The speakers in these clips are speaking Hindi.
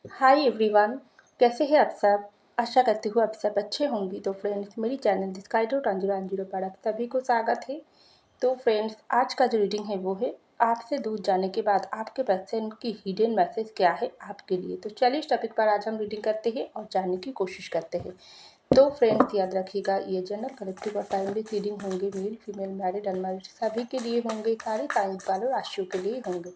Hi everyone. कैसे हैं आप सब। आशा करती हूँ आप सब अच्छे होंगे। तो फ्रेंड्स, मेरी channel sky dot Hanjura Hanjura पर आप सभी को स्वागत है। तो फ्रेंड्स, आज का जो रीडिंग है वो है आपसे दूर जाने के बाद आपके पर्सन की हिडन मैसेज क्या है आपके लिए। तो चलिए इस टॉपिक पर आज हम रीडिंग करते हैं और जानने की कोशिश करते हैं। तो फ्रेंड्स, याद रखिएगा ये जनरल कलेक्टिव और टाइमली रीडिंग होंगे। मेल फीमेल मैरिड अनमैरिड सभी के लिए होंगे। सारे साइन वालों राशियों के लिए होंगे।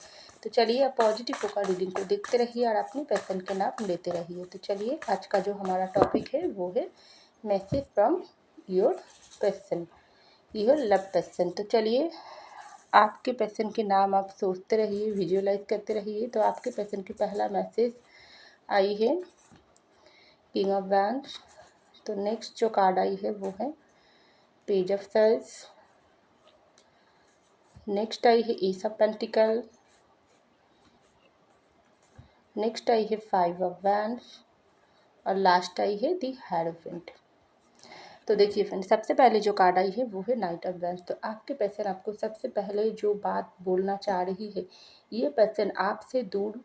तो चलिए आप पॉजिटिव होकर रीडिंग को देखते रहिए और अपने पर्सन के नाम लेते रहिए। तो चलिए आज का जो हमारा टॉपिक है वो है message from your person, your love person. तो चलिए आपके पर्सन के नाम आप सोचते रहिए, विजुअलाइज करते रहिए। तो आपके पर्सन की पहला मैसेज आई है किंग ऑफ वैंड्स। तो नेक्स्ट जो कार्ड आई है वो है पेज ऑफ सर्स। नेक्स्ट आई है एस ऑफ पेंटिकल। नेक्स्ट आई है फाइव ऑफ वैंड्स और लास्ट आई है दी हेरोफेंट। तो देखिए फ्रेंड, सबसे पहले जो कार्ड आई है वो है नाइट ऑफ वैंड्स। तो आपके पर्सन आपको सबसे पहले जो बात बोलना चाह रही है, ये पर्सन आपसे दूर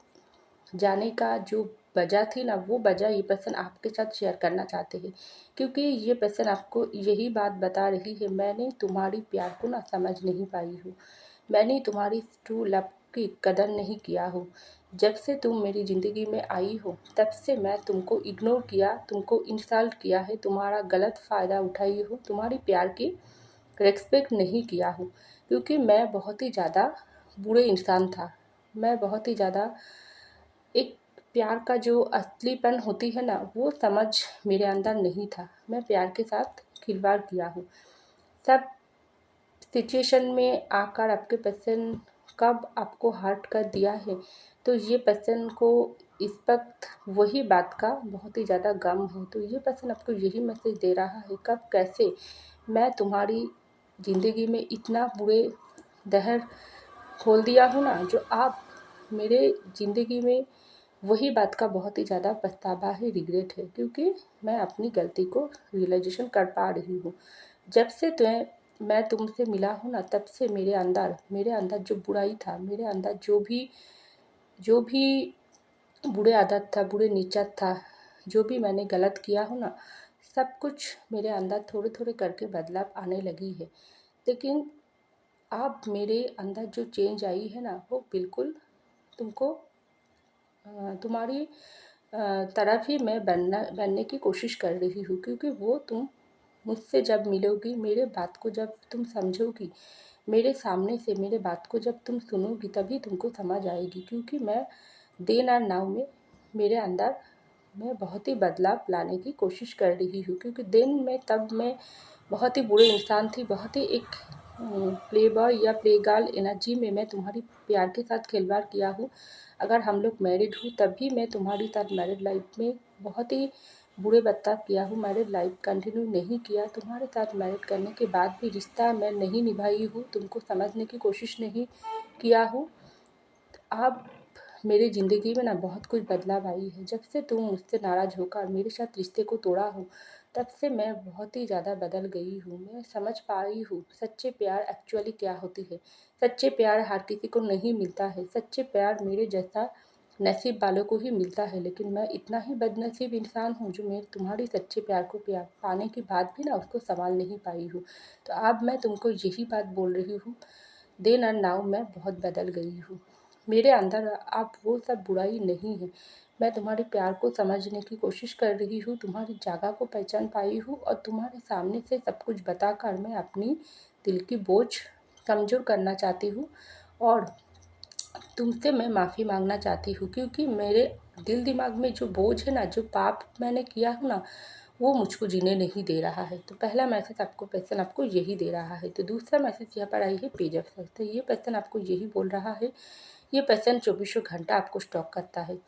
जाने का जो वजह थी ना, वो वजह ये पर्सन आपके साथ शेयर करना चाहते हैं। क्योंकि ये पर्सन आपको यही बात बता रही है, मैंने तुम्हारी प्यार को ना समझ नहीं पाई हूँ, मैंने तुम्हारी ट्रू लव की कदर नहीं किया हो। जब से तुम मेरी ज़िंदगी में आई हो तब से मैं तुमको इग्नोर किया, तुमको इंसल्ट किया है, तुम्हारा गलत फ़ायदा उठाई हो, तुम्हारी प्यार की रेस्पेक्ट नहीं किया हूँ। क्योंकि मैं बहुत ही ज़्यादा बुरे इंसान था। मैं बहुत ही ज़्यादा एक प्यार का जो असलीपन होती है ना, वो समझ मेरे अंदर नहीं था। मैं प्यार के साथ खिलवाड़ किया हूँ। सब सिचुएशन में आकर आपके पर्सन कब आपको हर्ट कर दिया है, तो ये पर्सन को इस वक्त वही बात का बहुत ही ज़्यादा गम है। तो ये पर्सन आपको यही मैसेज दे रहा है, कब कैसे मैं तुम्हारी ज़िंदगी में इतना बुरे दहर खोल दिया हूँ ना, जो आप मेरे ज़िंदगी में वही बात का बहुत ही ज़्यादा पछतावा है, रिग्रेट है। क्योंकि मैं अपनी गलती को रियलाइजेशन कर पा रही हूँ। जब से मैं तुमसे मिला हूँ ना, तब से मेरे अंदर जो बुराई था, मेरे अंदर जो भी बुरे आदत था, बुरे नीचत था, जो भी मैंने गलत किया हूँ ना, सब कुछ मेरे अंदर थोड़े थोड़े करके बदलाव आने लगी है। लेकिन अब मेरे अंदर जो चेंज आई है ना, वो बिल्कुल तुमको तुम्हारी तरफ ही मैं बनने की कोशिश कर रही हूँ। क्योंकि वो तुम मुझसे जब मिलोगी, मेरे बात को जब तुम समझोगी, मेरे सामने से मेरे बात को जब तुम सुनोगी, तभी तुमको समझ आएगी। क्योंकि मैं देन और नाउ में मेरे अंदर मैं बहुत ही बदलाव लाने की कोशिश कर रही हूँ। क्योंकि दिन में तब मैं बहुत ही बुरे इंसान थी, बहुत ही एक प्ले बॉय या प्ले गर्ल एनर्जी में मैं तुम्हारी प्यार के साथ खिलवाड़ किया हूँ। अगर हम लोग मैरिड हूँ तब भी मैं तुम्हारी साथ मैरिड लाइफ में बहुत ही बुरे बर्ताव किया हूँ। मैरिड लाइफ कंटिन्यू नहीं किया, तुम्हारे साथ मैरिड करने के बाद भी रिश्ता मैं नहीं निभाई हूँ, तुमको समझने की कोशिश नहीं किया हूँ। अब मेरी ज़िंदगी में ना बहुत कुछ बदलाव आई है। जब से तुम मुझसे नाराज़ होकर मेरे साथ रिश्ते को तोड़ा हो, तब से मैं बहुत ही ज़्यादा बदल गई हूँ। मैं समझ पाई हूँ सच्चे प्यार एक्चुअली क्या होती है। सच्चे प्यार हर किसी को नहीं मिलता है। सच्चे प्यार मेरे जैसा नसीब वालों को ही मिलता है। लेकिन मैं इतना ही बदनसीब इंसान हूँ जो मैं तुम्हारी सच्चे प्यार को प्यार पाने के बाद भी ना उसको संभाल नहीं पाई हूँ। तो अब मैं तुमको यही बात बोल रही हूँ, देन और नाउ मैं बहुत बदल गई हूँ। मेरे अंदर अब वो सब बुराई नहीं है। मैं तुम्हारे प्यार को समझने की कोशिश कर रही हूँ, तुम्हारी जगह को पहचान पाई हूँ और तुम्हारे सामने से सब कुछ बताकर मैं अपनी दिल की बोझ कमज़ोर करना चाहती हूँ। और तुमसे मैं माफ़ी मांगना चाहती हूँ। क्योंकि मेरे दिल दिमाग में जो बोझ है ना, जो पाप मैंने किया है ना, वो मुझको जीने नहीं दे रहा है। तो पहला मैसेज आपको पर्सन आपको यही दे रहा है। तो दूसरा मैसेज यहाँ पर आई है पेज ऑफ सर्स। तो ये पर्सन आपको यही बोल रहा है, ये पर्सन चौबीसों घंटा आपको स्टॉक करता है।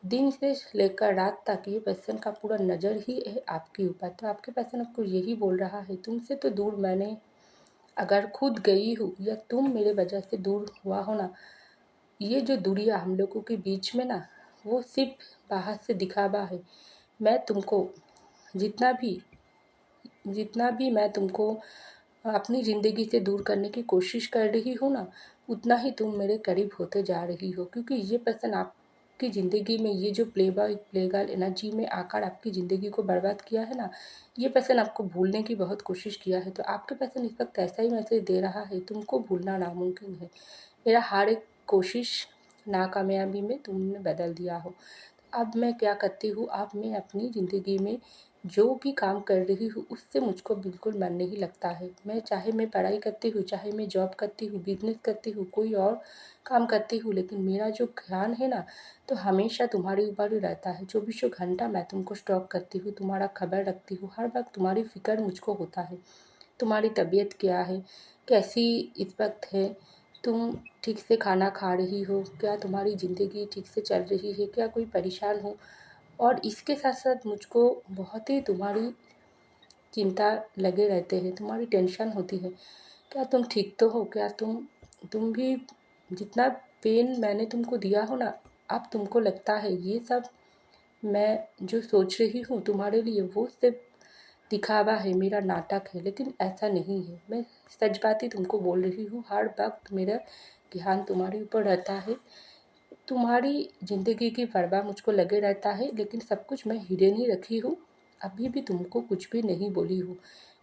दिन से लेकर रात तक ये पर्सन का पूरा नज़र ही है आपके ऊपर। तो आपके पर्सन आपको यही बोल रहा है, तुमसे तो दूर मैंने अगर खुद गई हूँ या तुम मेरे वजह से दूर हुआ हो ना, ये जो दूरियां हम लोगों के बीच में ना, वो सिर्फ बाहर से दिखावा है। मैं तुमको जितना भी जितना भी मैं तुमको अपनी ज़िंदगी से दूर करने की कोशिश कर रही हूँ ना, उतना ही तुम मेरे करीब होते जा रही हो। क्योंकि ये पर्सन आपकी ज़िंदगी में ये जो play boy play girl energy में आकर आपकी ज़िंदगी को बर्बाद किया है ना, ये पर्सन आपको भूलने की बहुत कोशिश किया है। तो आपके पर्सन इस वक्त ऐसा ही मैसेज दे रहा है, तुमको भूलना नामुमकिन है। मेरा हर एक कोशिश नाकामयाबी में तुमने बदल दिया हो। अब मैं क्या करती हूँ, अब मैं अपनी ज़िंदगी में जो भी काम कर रही हूँ उससे मुझको बिल्कुल मन नहीं लगता है। मैं चाहे मैं पढ़ाई करती हूँ, चाहे मैं जॉब करती हूँ, बिजनेस करती हूँ, कोई और काम करती हूँ, लेकिन मेरा जो ध्यान है ना, तो हमेशा तुम्हारे ऊपर ही रहता है। चौबीसों घंटा मैं तुमको स्टॉक करती हूँ, तुम्हारा खबर रखती हूँ, हर वक्त तुम्हारी फ़िक्र मुझको होता है। तुम्हारी तबीयत क्या है, कैसी इस वक्त है, तुम ठीक से खाना खा रही हो क्या, तुम्हारी ज़िंदगी ठीक से चल रही है क्या, कोई परेशान हो। और इसके साथ साथ मुझको बहुत ही तुम्हारी चिंता लगे रहते हैं, तुम्हारी टेंशन होती है, क्या तुम ठीक तो हो, क्या तुम भी जितना पेन मैंने तुमको दिया हो ना, अब तुमको लगता है ये सब मैं जो सोच रही हूँ तुम्हारे लिए वो सिर्फ दिखावा है, मेरा नाटक है। लेकिन ऐसा नहीं है, मैं सच बात ही तुमको बोल रही हूँ। हर वक्त मेरा ध्यान तुम्हारे ऊपर रहता है, तुम्हारी ज़िंदगी की परवाह मुझको लगे रहता है, लेकिन सब कुछ मैं हिडन ही रखी हूँ। अभी भी तुमको कुछ भी नहीं बोली हूँ,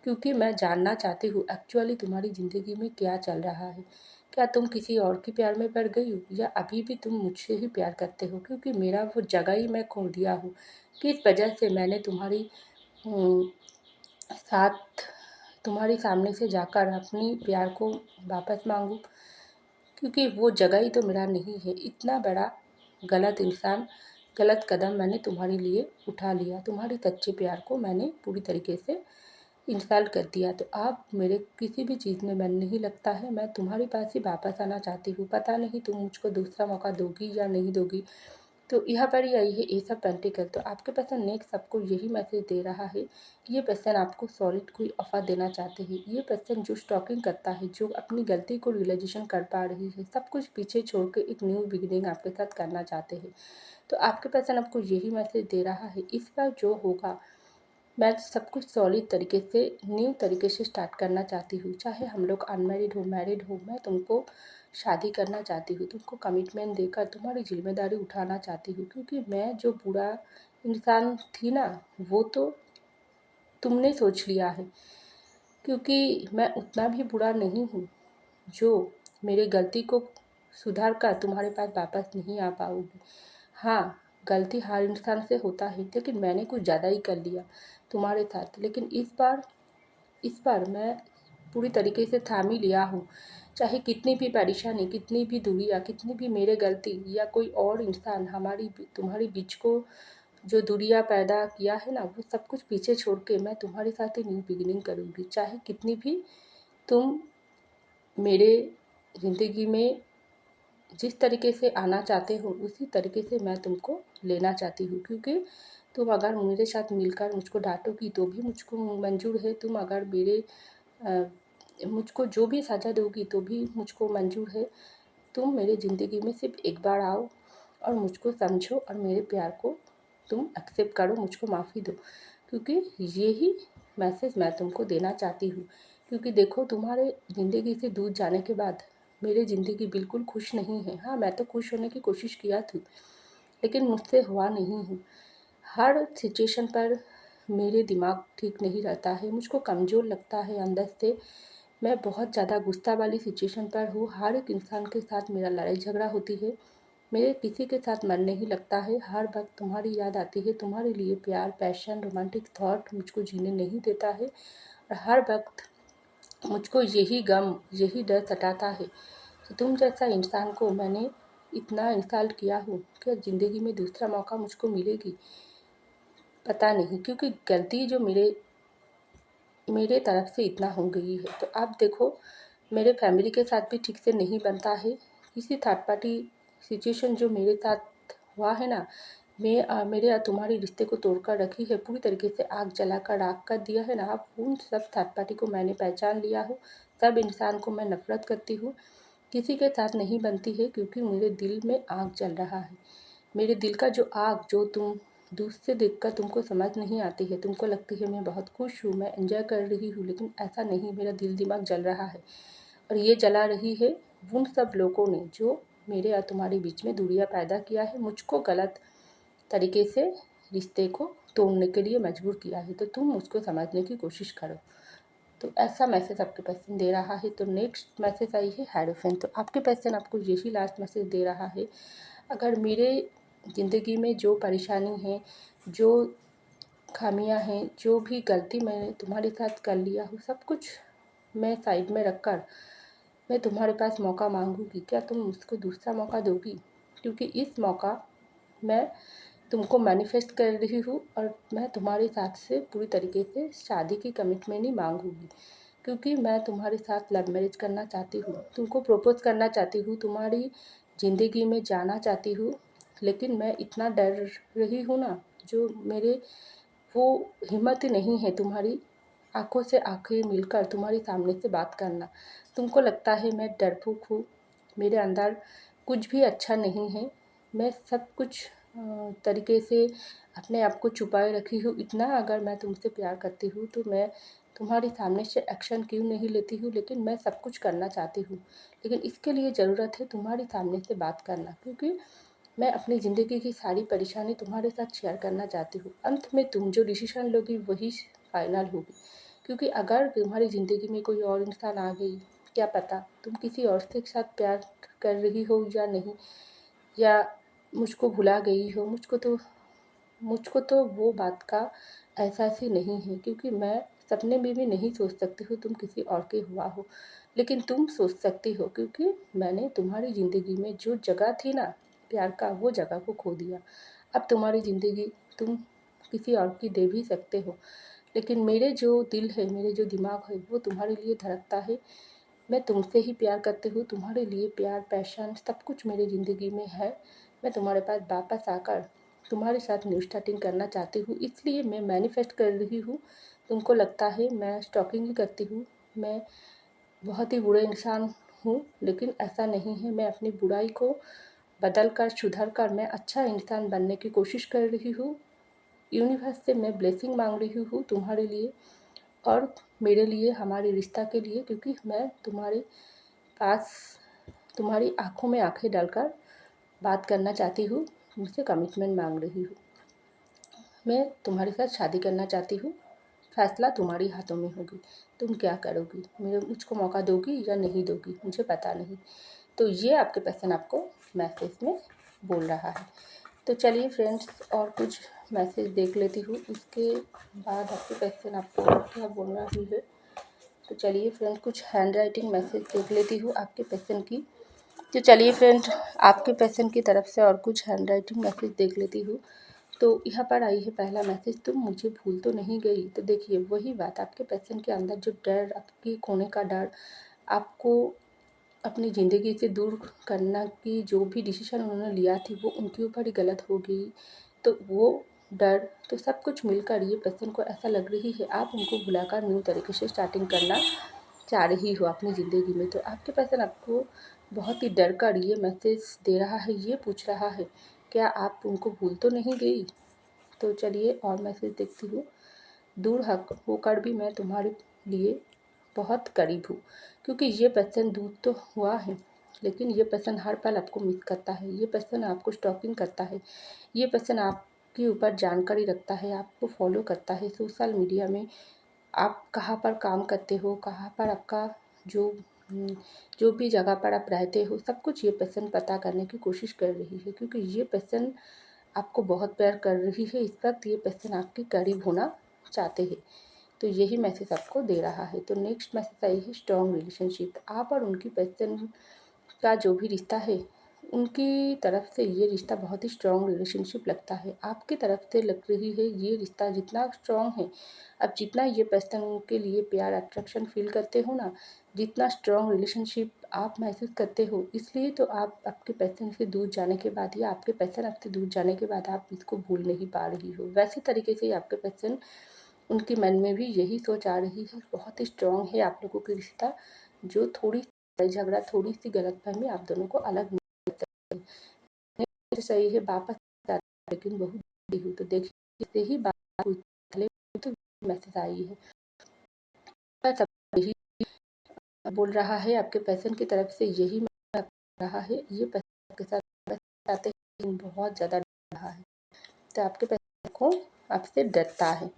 क्योंकि मैं जानना चाहती हूँ एक्चुअली तुम्हारी ज़िंदगी में क्या चल रहा है। क्या तुम किसी और के प्यार में पड़ गई हो, या अभी भी तुम मुझसे ही प्यार करते हो, क्योंकि मेरा वो जगह ही मैं खो दिया हूँ। किस वजह से मैंने तुम्हारी साथ तुम्हारे सामने से जाकर अपनी प्यार को वापस मांगूं, क्योंकि वो जगह ही तो मेरा नहीं है। इतना बड़ा गलत इंसान, गलत कदम मैंने तुम्हारे लिए उठा लिया, तुम्हारे सच्चे प्यार को मैंने पूरी तरीके से इंसल्ट कर दिया। तो अब मेरे किसी भी चीज़ में मन नहीं लगता है, मैं तुम्हारे पास ही वापस आना चाहती हूँ। पता नहीं तुम मुझको दूसरा मौका दोगी या नहीं दोगी। तो यहाँ पर ही आई है एस ऑफ पेंटिकल। तो आपके पर्सन नेक्स्ट आपको यही मैसेज दे रहा है कि ये पर्सन आपको सॉलिड कोई ऑफर देना चाहते हैं। ये पर्सन जो स्टॉकिंग करता है, जो अपनी गलती को रियलाइजेशन कर पा रही है, सब कुछ पीछे छोड़ के एक न्यू बिगिनिंग आपके साथ करना चाहते हैं। तो आपके पर्सन आपको यही मैसेज दे रहा है, इस बार जो होगा मैं सब कुछ सॉलिड तरीके से न्यू तरीके से स्टार्ट करना चाहती हूँ। चाहे हम लोग अनमैरिड हो मैरिड हो, मैं तुमको शादी करना चाहती हूँ, तुमको कमिटमेंट देकर तुम्हारी जिम्मेदारी उठाना चाहती हूँ। क्योंकि मैं जो बुरा इंसान थी ना, वो तो तुमने सोच लिया है, क्योंकि मैं उतना भी बुरा नहीं हूँ जो मेरे गलती को सुधार कर तुम्हारे पास वापस नहीं आ पाऊँगी। हाँ, गलती हर इंसान से होता है, लेकिन मैंने कुछ ज़्यादा ही कर लिया तुम्हारे साथ। लेकिन इस बार मैं पूरी तरीके से थाम ही लिया हूँ। चाहे कितनी भी परेशानी, कितनी भी दूरियाँ, कितनी भी मेरे गलती या कोई और इंसान हमारी तुम्हारे बीच को जो दूरियाँ पैदा किया है ना, वो सब कुछ पीछे छोड़ के मैं तुम्हारे साथ ही न्यू बिगिनिंग करूँगी। चाहे कितनी भी तुम मेरे ज़िंदगी में जिस तरीके से आना चाहते हो, उसी तरीके से मैं तुमको लेना चाहती हूँ। क्योंकि तुम अगर मेरे साथ मिलकर मुझको डांटोगी तो भी मुझको मंजूर है, तुम अगर मुझको जो भी सज़ा दोगी तो भी मुझको मंजूर है। तुम मेरे ज़िंदगी में सिर्फ एक बार आओ और मुझको समझो और मेरे प्यार को तुम एक्सेप्ट करो, मुझको माफ़ी दो। क्योंकि यही मैसेज मैं तुमको देना चाहती हूँ। क्योंकि देखो, तुम्हारे ज़िंदगी से दूर जाने के बाद मेरी ज़िंदगी बिल्कुल खुश नहीं है। हाँ, मैं तो खुश होने की कोशिश किया थी, लेकिन मुझसे हुआ नहीं है। हर सिचुएशन पर मेरे दिमाग ठीक नहीं रहता है, मुझको कमज़ोर लगता है अंदर से। मैं बहुत ज़्यादा गुस्सा वाली सिचुएशन पर हूँ, हर एक इंसान के साथ मेरा लड़ाई झगड़ा होती है, मेरे किसी के साथ मन नहीं लगता है। हर वक्त तुम्हारी याद आती है, तुम्हारे लिए प्यार, पैशन, रोमांटिक थॉट मुझको जीने नहीं देता है। और हर वक्त मुझको यही गम, यही डर सताता है कि तुम जैसा इंसान को मैंने इतना इंसल्ट किया हूँ, क्या ज़िंदगी में दूसरा मौका मुझको मिलेगी? पता नहीं, क्योंकि गलती जो मेरे तरफ से इतना हो गई है। तो आप देखो, मेरे फैमिली के साथ भी ठीक से नहीं बनता है। किसी थर्ड पार्टी सिचुएशन जो मेरे साथ हुआ है ना, मेरे और तुम्हारे रिश्ते को तोड़कर रखी है, पूरी तरीके से आग जलाकर राख कर दिया है ना। अब उन सब थर्ड पार्टी को मैंने पहचान लिया हूँ, सब इंसान को मैं नफरत करती हूँ, किसी के साथ नहीं बनती है, क्योंकि मेरे दिल में आग जल रहा है। मेरे दिल का जो आग, जो तुम दूर से देखकर तुमको समझ नहीं आती है, तुमको लगती है मैं बहुत खुश हूँ, मैं एंजॉय कर रही हूँ, लेकिन ऐसा नहीं, मेरा दिल दिमाग जल रहा है। और ये जला रही है उन सब लोगों ने जो मेरे और तुम्हारे बीच में दूरियां पैदा किया है, मुझको गलत तरीके से रिश्ते को तोड़ने के लिए मजबूर किया है, तो तुम उसको समझने की कोशिश करो। तो ऐसा मैसेज आपके पर्सन दे रहा है। तो नेक्स्ट मैसेज आई है हायरोफेंट। तो आपके पर्सन आपको यही लास्ट मैसेज दे रहा है, अगर मेरे ज़िंदगी में जो परेशानी है, जो खामियां हैं, जो भी गलती मैंने तुम्हारे साथ कर लिया हूँ, सब कुछ मैं साइड में रखकर मैं तुम्हारे पास मौका मांगूंगी, क्या तुम मुझको दूसरा मौका दोगी? क्योंकि इस मौका मैं तुमको मैनिफेस्ट कर रही हूँ और मैं तुम्हारे साथ से पूरी तरीके से शादी की कमिटमेंट ही मांगूंगी, क्योंकि मैं तुम्हारे साथ लव मैरिज करना चाहती हूँ, तुमको प्रपोज करना चाहती हूँ, तुम्हारी ज़िंदगी में जाना चाहती हूँ। लेकिन मैं इतना डर रही हूँ ना, जो मेरे वो हिम्मत ही नहीं है तुम्हारी आंखों से आंखें मिलकर तुम्हारे सामने से बात करना। तुमको लगता है मैं डरपोक हूँ, मेरे अंदर कुछ भी अच्छा नहीं है, मैं सब कुछ तरीके से अपने आप को छुपाए रखी हूँ। इतना अगर मैं तुमसे प्यार करती हूँ तो मैं तुम्हारे सामने से एक्शन क्यों नहीं लेती हूँ, लेकिन मैं सब कुछ करना चाहती हूँ। लेकिन इसके लिए ज़रूरत है तुम्हारे सामने से बात करना, क्योंकि मैं अपनी ज़िंदगी की सारी परेशानी तुम्हारे साथ शेयर करना चाहती हूँ। अंत में तुम जो डिसीजन लोगी वही फाइनल होगी, क्योंकि अगर तुम्हारी ज़िंदगी में कोई और इंसान आ गई, क्या पता तुम किसी और के साथ प्यार कर रही हो या नहीं, या मुझको भुला गई हो। मुझको तो वो बात का एहसास ही नहीं है, क्योंकि मैं सपने में भी नहीं सोच सकती हूँ तुम किसी और के हुआ हो। लेकिन तुम सोच सकती हो, क्योंकि मैंने तुम्हारी ज़िंदगी में जो जगह थी ना प्यार का, वो जगह को खो दिया। अब तुम्हारी ज़िंदगी तुम किसी और की दे भी सकते हो, लेकिन मेरे जो दिल है, मेरे जो दिमाग है, वो तुम्हारे लिए धड़कता है। मैं तुमसे ही प्यार करती हूँ, तुम्हारे लिए प्यार, पैशन सब कुछ मेरी ज़िंदगी में है। मैं तुम्हारे पास वापस आकर तुम्हारे साथ न्यू स्टार्टिंग करना चाहती हूँ, इसलिए मैं मैनिफेस्ट कर रही हूँ। तुमको लगता है मैं स्टॉकिंग ही करती हूँ, मैं बहुत ही बुरे इंसान हूँ, लेकिन ऐसा नहीं है। मैं अपनी बुराई को बदल कर, सुधर कर मैं अच्छा इंसान बनने की कोशिश कर रही हूँ। यूनिवर्स से मैं ब्लेसिंग मांग रही हूँ तुम्हारे लिए और मेरे लिए, हमारे रिश्ता के लिए, क्योंकि मैं तुम्हारे पास तुम्हारी आंखों में आंखें डालकर बात करना चाहती हूँ, तुमसे कमिटमेंट मांग रही हूँ। मैं तुम्हारे साथ शादी करना चाहती हूँ, फैसला तुम्हारी हाथों में होगी। तुम क्या करोगी, मुझको मौका दोगी या नहीं दोगी, मुझे पता नहीं। तो ये आपके पर्सन आपको मैसेज में बोल रहा है। तो चलिए फ्रेंड्स, और कुछ मैसेज देख लेती हूँ, उसके बाद आपके पर्सन आपको क्या बोल रही है। तो चलिए फ्रेंड, कुछ हैंड राइटिंग मैसेज देख लेती हूँ आपके पर्सन की। तो चलिए फ्रेंड, आपके पर्सन की तरफ से और कुछ हैंड राइटिंग मैसेज देख लेती हूँ। तो यहाँ पर आई है पहला मैसेज, तुम मुझे भूल तो नहीं गई। तो देखिए वही बात, आपके पर्सन के अंदर जो डर, आपकी खोने का डर, आपको अपनी ज़िंदगी से दूर करना की जो भी डिसीजन उन्होंने लिया थी वो उनके ऊपर ही गलत हो गई। तो वो डर, तो सब कुछ मिलकर ये पर्सन को ऐसा लग रही है आप उनको भुलाकर न्यू तरीके से स्टार्टिंग करना चाह रही हो अपनी ज़िंदगी में। तो आपके पर्सन आपको बहुत ही डर कर ये मैसेज दे रहा है, ये पूछ रहा है क्या आप उनको भूल तो नहीं गई। तो चलिए और मैसेज देखती हूँ। दूर हक होकर भी मैं तुम्हारे लिए बहुत करीब हूँ, क्योंकि ये पर्सन दूर तो हुआ है, लेकिन ये पर्सन हर पल आपको मिस करता है, ये पर्सन आपको स्टॉकिंग करता है, ये पर्सन आपके ऊपर जानकारी रखता है, आपको फॉलो करता है सोशल मीडिया में। आप कहाँ पर काम करते हो, कहाँ पर आपका जो जो भी जगह पर आप रहते हो, सब कुछ ये पर्सन पता करने की कोशिश कर रही है, क्योंकि ये पर्सन आपको बहुत प्यार कर रही है। इस वक्त ये पर्सन आपके करीब होना चाहते हैं। तो यही मैसेज आपको दे रहा है। तो नेक्स्ट मैसेज आई है स्ट्रॉन्ग रिलेशनशिप। आप और उनकी पर्सन का जो भी रिश्ता है, उनकी तरफ से ये रिश्ता बहुत ही स्ट्रॉन्ग रिलेशनशिप लगता है। आपकी तरफ से लग रही है ये रिश्ता जितना स्ट्रॉन्ग है, अब जितना ये पर्सन के लिए प्यार, अट्रैक्शन फील करते हो ना, जितना स्ट्रॉन्ग रिलेशनशिप आप महसूस करते हो, इसलिए तो आप आपके पर्सन से दूर जाने के बाद या आपके पर्सन आपसे दूर जाने के बाद आप इसको भूल नहीं पा रही हो। वैसे तरीके से आपके पर्सन, उनके मन में भी यही सोच आ रही है। बहुत ही स्ट्रॉन्ग है आप लोगों का रिश्ता, जो थोड़ी झगड़ा, थोड़ी सी गलतफहमी आप दोनों को अलग नहीं सही है वापस, लेकिन बहुत बड़ी हुई। तो देखिए से ही बात हुई, तो मैसेज आई है, सब यही बोल रहा है आपके पर्सन की तरफ से, यही रहा है। ये चाहते हैं, बहुत ज़्यादा डर रहा है, तो आपके पैसे को आपसे डरता है।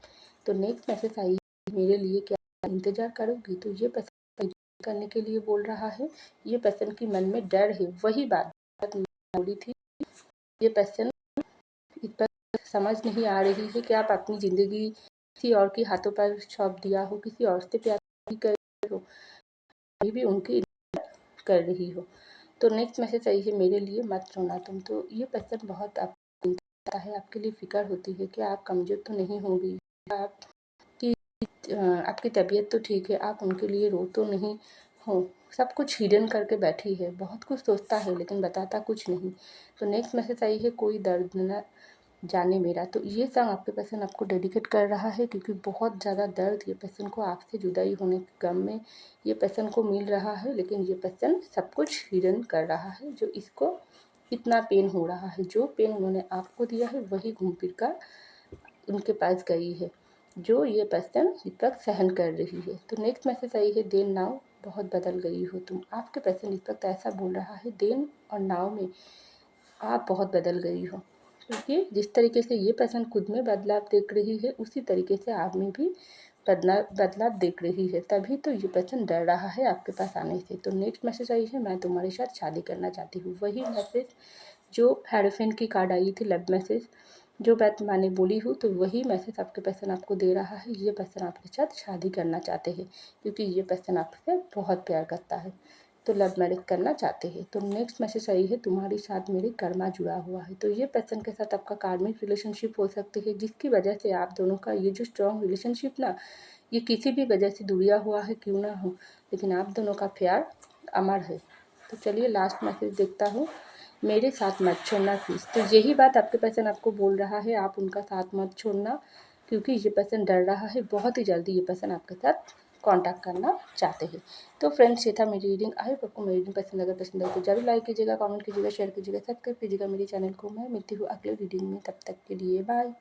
तो नेक्स्ट मैसेज आई मेरे लिए, क्या इंतज़ार करोगी? तो ये पर्सन करने के लिए बोल रहा है। ये पर्सन के मन में डर है, वही बात बोली थी। ये पर्सन इस पर समझ नहीं आ रही है कि आप अपनी ज़िंदगी किसी और के हाथों पर सौंप दिया हो, किसी और से प्यार नहीं कर रहे हो, अभी भी उनकी कर रही हो। तो नेक्स्ट मैसेज आई है मेरे लिए, मत रोना तुम। तो ये पर्सन बहुत आपको चिंता है, आपके लिए फ़िक्र होती है कि आप कमज़ोर तो नहीं होंगी, आपकी आपकी तबीयत तो ठीक है, आप उनके लिए रो तो नहीं हो। सब कुछ हिडन करके बैठी है, बहुत कुछ सोचता है लेकिन बताता कुछ नहीं। तो नेक्स्ट मैसेज आई है, कोई दर्द न जाने मेरा। तो ये सॉन्ग आपके पर्सन आपको डेडिकेट कर रहा है, क्योंकि बहुत ज़्यादा दर्द ये पर्सन को आपसे जुदाई होने के गम में ये पर्सन को मिल रहा है, लेकिन ये पर्सन सब कुछ हिडन कर रहा है। जो इसको इतना पेन हो रहा है, जो पेन उन्होंने आपको दिया है, वही घूम फिर कर उनके पास गई है, जो ये पर्सन इस वक्त सहन कर रही है। तो नेक्स्ट मैसेज आई है, देन नाव बहुत बदल गई हो तुम। आपके पर्सन इस वक्त ऐसा बोल रहा है, देन और नाव में आप बहुत बदल गई हो, क्योंकि जिस तरीके से ये पर्सन खुद में बदलाव देख रही है, उसी तरीके से आप में भी बदलाव देख रही है, तभी तो ये पर्सन डर रहा है आपके पास आने से। तो नेक्स्ट मैसेज आई है, मैं तुम्हारे साथ शादी करना चाहती हूँ। वही मैसेज जो हेरोफेन की कार्ड आई थी, लव मैसेज, जो बात मैंने बोली हूँ, तो वही मैसेज आपके पर्सन आपको दे रहा है। ये पर्सन आपके साथ शादी करना चाहते हैं, क्योंकि ये पर्सन आपसे बहुत प्यार करता है, तो लव मैरिज करना चाहते हैं। तो नेक्स्ट मैसेज आई है, तुम्हारे साथ मेरी कर्मा जुड़ा हुआ है। तो ये पर्सन के साथ आपका कार्मिक रिलेशनशिप हो सकती है, जिसकी वजह से आप दोनों का ये जो स्ट्रॉन्ग रिलेशनशिप ना, ये किसी भी वजह से दूरिया हुआ है क्यों ना हो, लेकिन आप दोनों का प्यार अमर है। तो चलिए लास्ट मैसेज देखता हूँ, मेरे साथ मत छोड़ना प्लीज़। तो यही बात आपके पर्सन आपको बोल रहा है, आप उनका साथ मत छोड़ना, क्योंकि ये पर्सन डर रहा है। बहुत ही जल्दी ये पर्सन आपके साथ कांटेक्ट करना चाहते हैं। तो फ्रेंड्स, ये था मेरी रीडिंग। आई होप आपको मेरी रीडिंग पसंद आए तो जरूर लाइक कीजिएगा, कमेंट कीजिएगा, शेयर कीजिएगा, सब्सक्राइब कीजिएगा मेरे चैनल को। मैं मिलती हूँ अगले रीडिंग में, तब तक के लिए बाय।